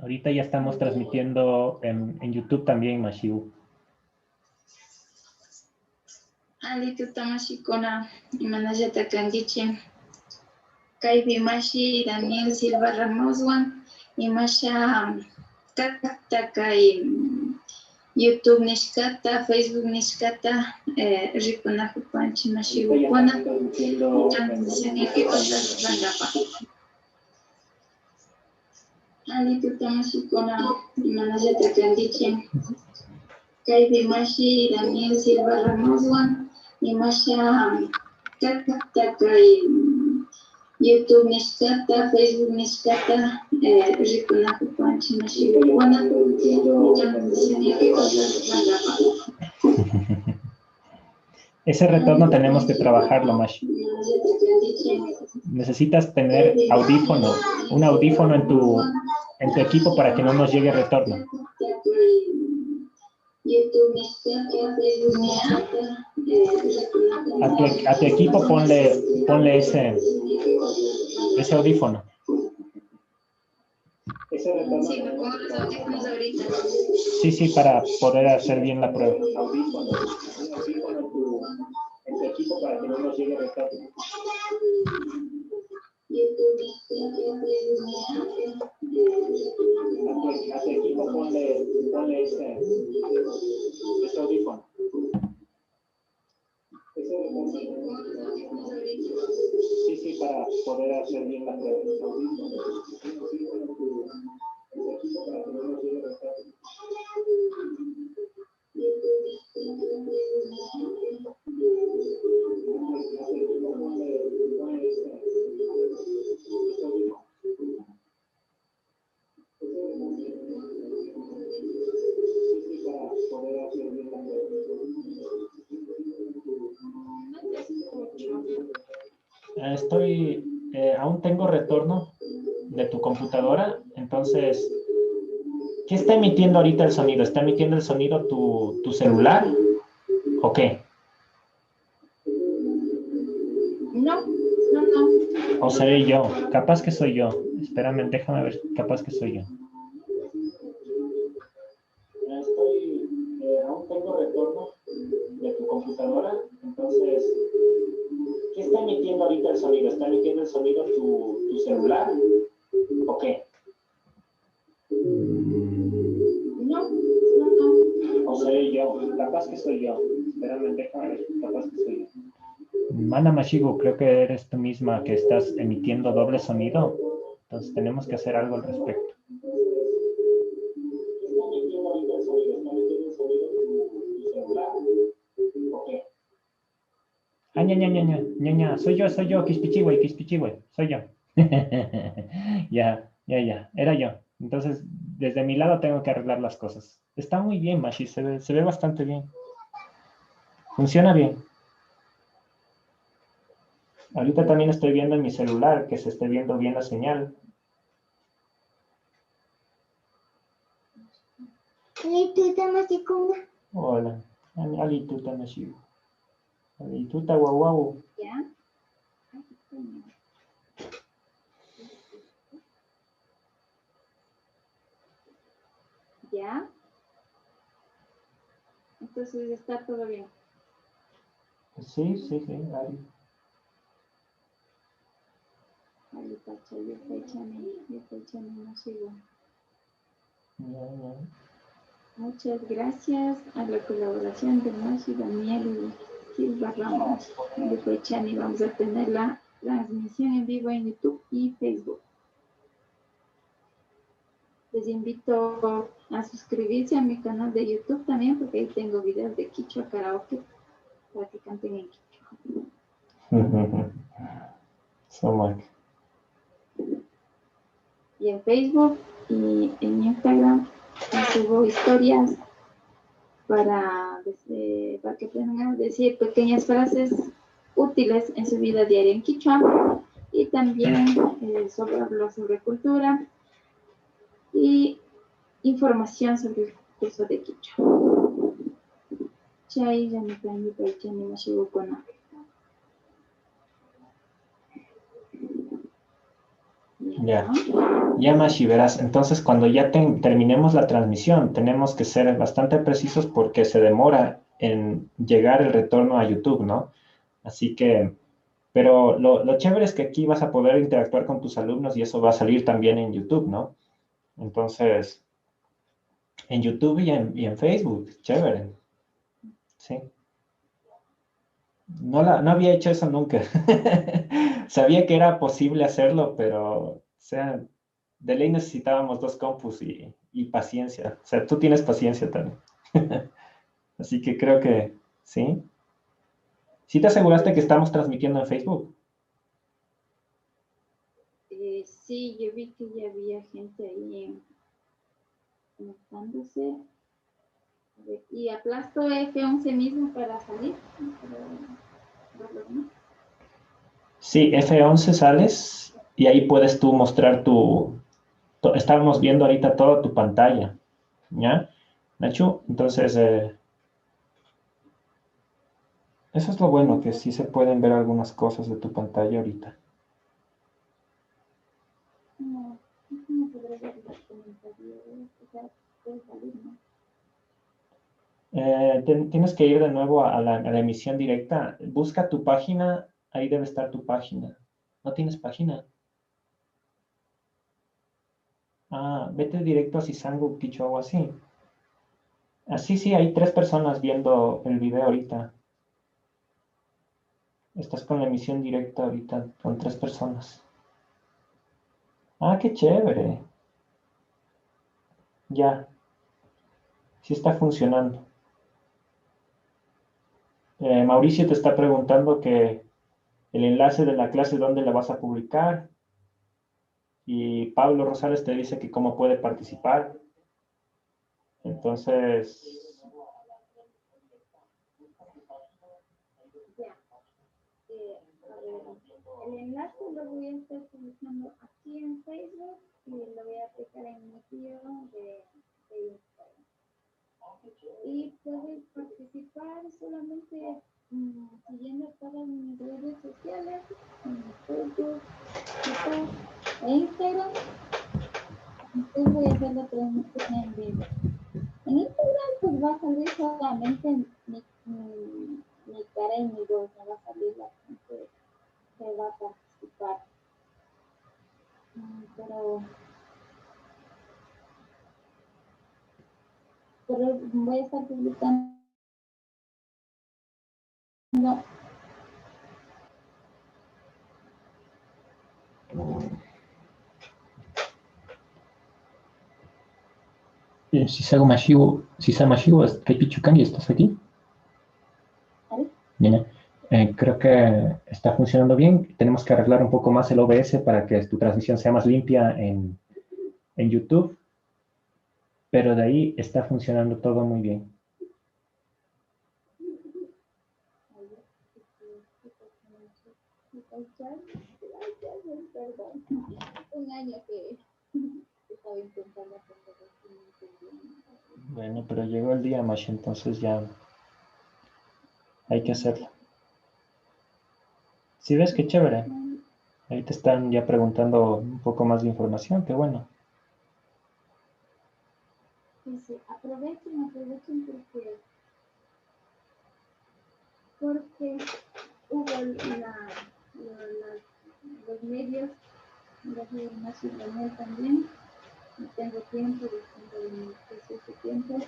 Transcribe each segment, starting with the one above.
Ahorita ya estamos transmitiendo en YouTube también, Mashiu. Ali tutamashi kona imanallata kankichi. Kaypi mashi Daniel Silva Ramoswan imasha kata kay YouTube nishkata, Facebook nishkata, rikunakupanchi mashiwikuna transmisión en vivo randapa. Ali tutamashi kona imanallata kankichi. Kaypi mashi Daniel Silva Ramoswan imasha kata kay YouTube nishkata, Facebook nishkata, rikunakupanchi mashiwikuna transmisión en vivo randapa. Ese retorno tenemos que trabajarlo, Mashi. Necesitas tener audífono, un audífono en tu equipo para que no nos llegue retorno. A tu equipo ponle ese audífono. Sí, me pongo los audífonos ahorita. Sí, para poder hacer bien la prueba. En tu equipo para que no nos llegue retorno. A tu equipo ponle ese audífono. Sí, para poder hacer bien la prueba. Aún tengo retorno de tu computadora, entonces, ¿qué está emitiendo ahorita el sonido? ¿Está emitiendo el sonido tu celular o qué? No. O seré yo, capaz que soy yo. Espérame, déjame ver, capaz que soy yo. Aún tengo retorno de tu computadora, entonces, ¿qué está emitiendo ahorita el sonido? ¿Está emitiendo el sonido tu celular o qué? No. O seré yo, capaz que soy yo. Espérame, déjame ver, capaz que soy yo. Mana Mashigo, creo que eres tú misma que estás emitiendo doble sonido. Entonces tenemos que hacer algo al respecto. ¿Está emitiendo ahorita el sonido? ¿Está emitiendo el sonido tu celular o qué? Ah, ña, soy yo, Kispichiwe, soy yo. Ya, era yo. Entonces, desde mi lado tengo que arreglar las cosas. Está muy bien, Mashi, se ve bastante bien. Funciona bien. Ahorita también estoy viendo en mi celular que se esté viendo bien la señal. Hola, alituta Mashigo. Alituta guau. ¿Ya? ¿Ya? Entonces está todo bien. Sí, Ari. Ali pacha, yo pechame, no sigo. Ya. Muchas gracias a la colaboración de Mashi, Daniel y Silva Ramos. De Pechani vamos a tener la transmisión en vivo en YouTube y Facebook. Les invito a suscribirse a mi canal de YouTube también, porque ahí tengo videos de Quichua Karaoke para que canten en Quichua. So much. Y en Facebook y en Instagram subo historias para que puedan decir pequeñas frases útiles en su vida diaria en Quichua, y también hablo sobre cultura y información sobre el curso de Quichua. Chay, ya me plan de Chani Mashigokona. Ya. Ya, Mashi, verás, entonces cuando ya terminemos la transmisión, tenemos que ser bastante precisos porque se demora en llegar el retorno a YouTube, ¿no? Así que, pero lo chévere es que aquí vas a poder interactuar con tus alumnos y eso va a salir también en YouTube, ¿no? Entonces, en YouTube y en Facebook, chévere, sí. No había hecho eso nunca. Sabía que era posible hacerlo, pero, o sea, de ley necesitábamos dos compus y paciencia. O sea, tú tienes paciencia también. Así que creo que sí. ¿Sí te aseguraste que estamos transmitiendo en Facebook? Sí, yo vi que ya había gente ahí conectándose. Y aplasto F11 mismo para salir. Sí, F11 sales y ahí puedes tú mostrar estábamos viendo ahorita toda tu pantalla, ¿ya? Nacho, entonces, eso es lo bueno, que sí se pueden ver algunas cosas de tu pantalla ahorita. No, no podré ver los comentarios. O sea, puede salir, ¿no? Tienes que ir de nuevo a la emisión directa. Busca tu página, ahí debe estar tu página. ¿No tienes página? Ah, vete directo a Sisangu Kicho o algo así. Así sí, hay 3 personas viendo el video ahorita. Estás con la emisión directa ahorita con 3 personas. Ah, qué chévere. Ya, sí está funcionando. Mauricio te está preguntando que el enlace de la clase, ¿dónde la vas a publicar? Y Pablo Rosales te dice que cómo puede participar. Entonces, Ya. A ver, el enlace lo voy a estar publicando aquí en Facebook y lo voy a pegar en mi tío de Instagram. Y puedes participar solamente siguiendo todas mis redes sociales, en Facebook, Twitter e Instagram. Entonces voy a hacer la transmisión en vivo. En Instagram pues va a salir solamente mi cara y mi voz, no va a salir la gente que va a participar. Pero voy a estar publicando. Sisamashigo, Kaipichukangi, ¿estás aquí? ¿Vale? Bien, creo que está funcionando bien. Tenemos que arreglar un poco más el OBS para que tu transmisión sea más limpia en YouTube, pero de ahí está funcionando todo muy bien. Perdón. Un año que estaba intentando aprender esto. Bueno, pero llegó el día, Mash, entonces ya hay que hacerlo. ¿Sí ves qué chévere? Ahí te están ya preguntando un poco más de información, qué bueno. Sí, aprovechen porque hubo los medios, de más internet también, no tengo tiempo, dispongo de mi precioso tiempo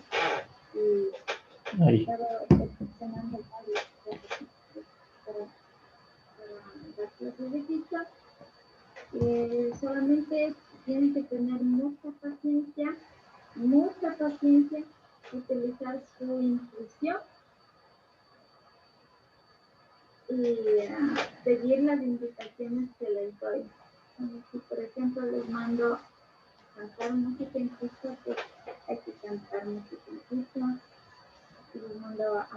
y Ahí. estaba perfeccionando varias cosas para dar clases de física. Solamente tienen que tener mucha paciencia, utilizar su intuición y seguir las indicaciones que les doy. Si por ejemplo les mando cantar música en TikTok, pues hay que cantar música en TikTok. Si les mando a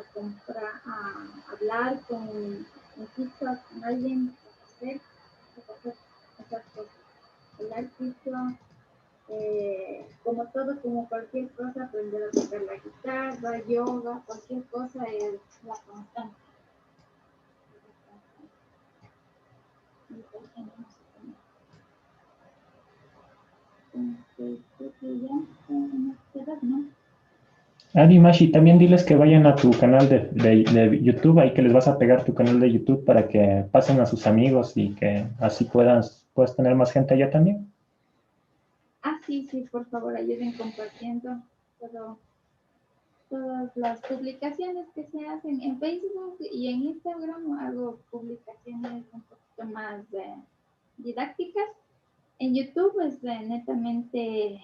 hablar en TikTok con alguien, hacer esas cosas. Hablar TikTok, como cualquier cosa, aprender a tocar la guitarra, yoga, cualquier cosa es la constante. Adi, Mashi, también diles que vayan a tu canal de YouTube, ahí que les vas a pegar tu canal de YouTube para que pasen a sus amigos y que así puedas tener más gente allá también. Ah, sí, por favor, ayuden compartiendo todas las publicaciones que se hacen en Facebook y en Instagram. Hago publicaciones un poquito más didácticas. En YouTube es netamente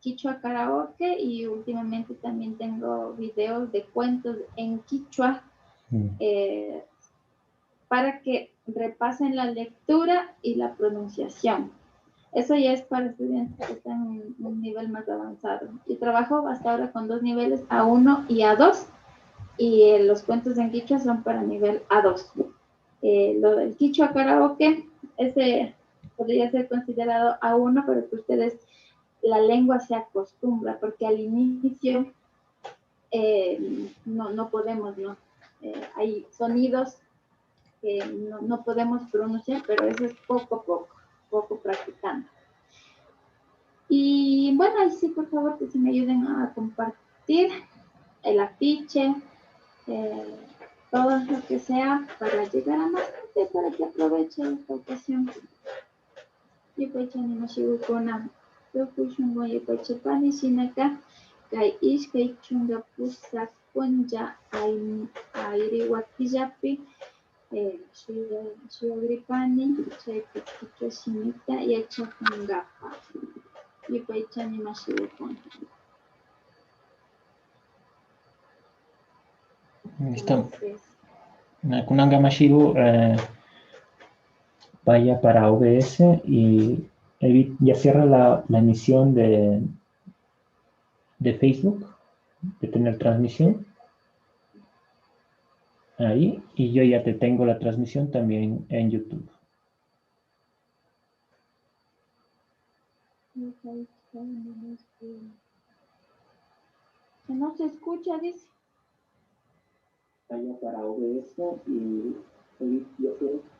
Quichua Karaoke, y últimamente también tengo videos de cuentos en Quichua para que repasen la lectura y la pronunciación. Eso ya es para estudiantes que están en un nivel más avanzado. Yo trabajo hasta ahora con 2 niveles, A1 y A2, y los cuentos en Quichua son para nivel A2. Lo del Quichua Karaoke, ese podría ser considerado A1, pero que ustedes, la lengua se acostumbra, porque al inicio no podemos, ¿no? Hay sonidos que no podemos pronunciar, pero eso es poco practicando. Y bueno, ahí sí, por favor, que si me ayuden a compartir el afiche, todo lo que sea para llegar a más gente, para que aproveche esta ocasión. Yo voy a animar con yo pushungo y pachapani sinaka kai iskay chunga pusa kunja airi wakillapi suyogripani chay pichucha simita yachakungapa. Yo voy a animar Listo. Kunanga Mashigu vaya para OBS y ya cierra la emisión de Facebook, de tener transmisión. Ahí, y yo ya te tengo la transmisión también en YouTube. Que no se escucha, dice. Vaya para OBS y ya cierra.